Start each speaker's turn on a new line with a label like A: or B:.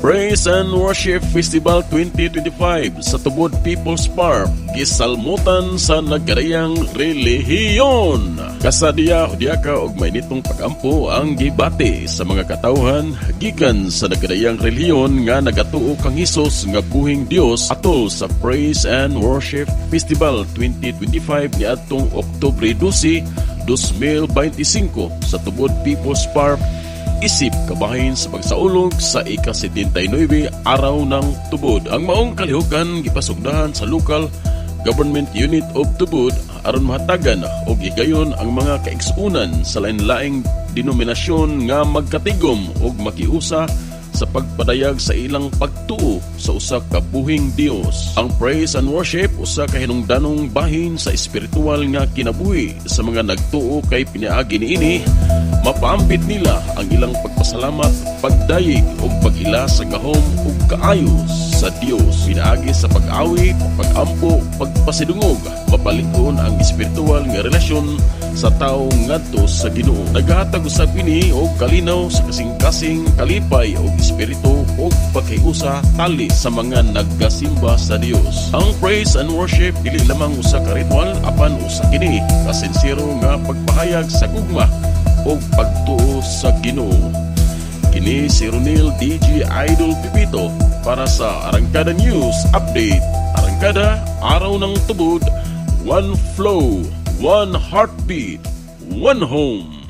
A: Praise and Worship Festival 2025 sa Tubod People's Park, gisalmutan sa nagarayang relihiyon. Kasadiya ka og may nitong pagampo ang gibati sa mga katawhan gikan sa nagarayang relihiyon nga nagatuo kang Hesus nga buhing Dios atol sa Praise and Worship Festival 2025 niadtong Oktubre 12, 2025 sa Tubod People's Park, isip kabahin sa pagsaulog sa ika-79 araw ng Tubod. Ang maong kalihukan gipasugdahan sa local government unit of Tubod aron mahatagan o gigayon ang mga kaigsuunan sa lain-laing denominasyon nga magkatigom o makiusa sa pagpadayag sa ilang pagtuo sa usa ka buhing Dios. Ang praise and worship usa ka hinungdanong bahin sa espiritual nga kinabuhi sa mga nagtuo kay piniagi niini. Mapaambit nila ang ilang pagpasalamat, pagdayeg o pag-ila sa gahom o kaayos sa Dios. Pinaagi sa pag-awi, pag-ampo, pagpasidungog, mapalikon ang espiritual nga relasyon sa tao ngadto sa Ginoo. Naghatag usab ini og kalinaw sa kasing-kasing kalipay og espiritu og paghiusa tali sa mga naggasimba sa Dios. Ang praise and worship dili lamang usa ka ritual apan usa kini ka sincero nga pagpahayag sa gugma o pagtuo sa Ginoo. Kini si Ronel DJ Idol Pipito para sa Arangkada News Update. Arangkada, Araw ng Tubod, one flow, one heartbeat, one home.